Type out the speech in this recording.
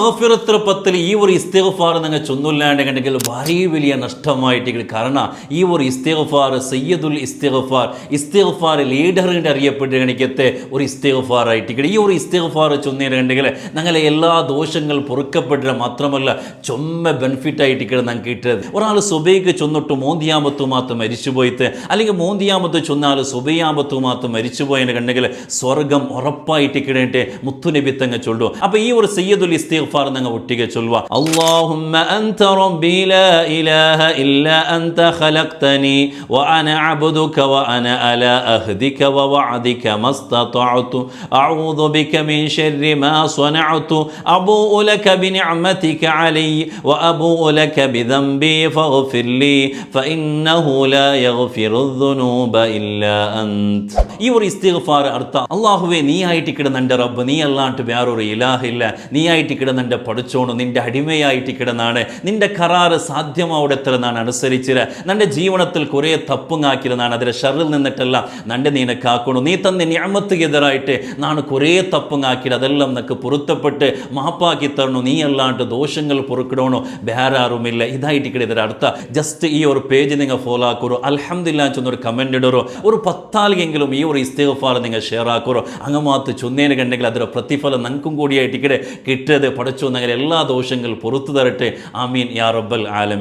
മഗ്ഫിറത്തുൽ ഈ ഒരു ഇസ്തിഗ്ഫാർ നിങ്ങൾ ചൊന്നില്ലാണ്ടെങ്കിൽ വളരെ വലിയ നഷ്ടമായിട്ട്. കാരണം ഈ ഒരു ഇസ്തിഗ്ഫാർ സയ്യിദുൽ ഇസ്തിഗ്ഫാർ ലീഡറിൻ്റെ അറിയപ്പെട്ട് കണിക്കത്തെ ഒരു ഇസ്തിഗ്ഫാർ ആയിട്ട്. ഈ ഒരു ഇസ്തിഗ്ഫാർ ചൊന്നിട്ടുണ്ടെങ്കിൽ ഞങ്ങളെ എല്ലാ ദോഷങ്ങൾ പൊറുക്കപ്പെട്ടിട്ട് മാത്രമല്ല ചൊമ്മ ബെനിഫിറ്റ് ആയിട്ട് ഞങ്ങൾക്ക് കിട്ടുന്നത്. ഒരാൾ സുബൈക്ക് ചൊന്നിട്ട് മോന്തിയാമത്തു മാത്രം മരിച്ചുപോയിട്ട് അല്ലെങ്കിൽ മോന്തിയാമത്ത് ചൊന്നാൽ സുബൈയാമത്തു മാത്രം മരിച്ചുപോയെന്ന് കണ്ടെങ്കിൽ സ്വർഗം ഉറപ്പായിട്ട് കിടന്നിട്ട് മുത്തുനബി തങ്ങ ചൊല്ലു. അപ്പോൾ ഈ ഒരു സയ്യിദുൽ ഇസ്തിഗ്ഫാർ ഞങ്ങൾ ഒട്ടിಗೆ ചൊല്ലുക. അല്ലാഹുമ്മ അൻത റബ്ബി ലാ ഇലാഹ ഇല്ലാ അൻത ഖലഖ്തനി വഅന അബ്ദുക വഅന അലാ അഹ്ദിക വവഅദിക മസ്തതഅതു അഊദു ബിക മിൻ ശർരി മാ സ്വനഅതു അബൂഉ ലക ബിനിഅമതിക അലയ്യ വഅബൂഉ ലക ബിദംബി ഫഗ്ഫിർ ലി ഫഇന്നഹു ലാ യഗ്ഫിറുദ് ദുനൂബ ഇല്ലാ അൻത. ഈ ഒരു ഇസ്തിഗ്ഫാർ അർത്ഥം അല്ലാഹുവേ നീ ആയിട്ട് കിടന്നൻ്റെ റബ്ബ്, നീ അല്ലാണ്ട് വേറൊരു ഇലാഹില്ല, നീ ആയിട്ട് കിടന്നൻ്റെ പഠിച്ചോണു, നിൻ്റെ അടിമയായിട്ട് കിടന്നാണ്, നിൻ്റെ കരാറ് സാധ്യമാവിടെത്തരനാണ് അനുസരിച്ചിട്ട് നിൻ്റെ ജീവനത്തിൽ കുറേ തപ്പുങ്ങാക്കിരുന്നാണ്, അതിലെ ഷറിൽ നിന്നിട്ടല്ല നൻ്റെ നീനെ കാക്കണു, നീ തന്നെ നിഅമത്തുക്കെതിരായിട്ട് നാണ് കുറേ തപ്പുങ്ങാക്കിയത് അതെല്ലാം നിനക്ക് പൊരുത്തപ്പെട്ട് മാപ്പാക്കി തരണു, നീ അല്ലാണ്ട് ദോഷങ്ങൾ പൊറുക്കിടണോ വേറാറുമില്ല. ഇതായിട്ട് കിടന്നൊരു അർത്ഥം. ജസ്റ്റ് ഈ ഒരു പേജ് നിങ്ങൾ ഫോളോ ആക്കുറോ, അൽഹംദുലില്ലാ ചെന്നൊരു കമൻ്റ് ഇടറോ, ഒരു 10 ആൾക്കെങ്കിലും ഈ ഒരു ഇസ്തിഗ്ഫാർ നിങ്ങൾ ഷെയർ ആക്കുറോ, അങ്ങമാത്ത് ചൊന്നേനെ കണ്ടെങ്കിൽ അതിൻ്റെ പ്രതിഫലം നമുക്കും കൂടിയായിട്ട് കിട്ടത് പഠിച്ചു. നിങ്ങൾ എല്ലാ ദോഷങ്ങൾ പൊറുത്തു തരട്ടെ. ആമീൻ യാ റബ്ബൽ ആലമീൻ.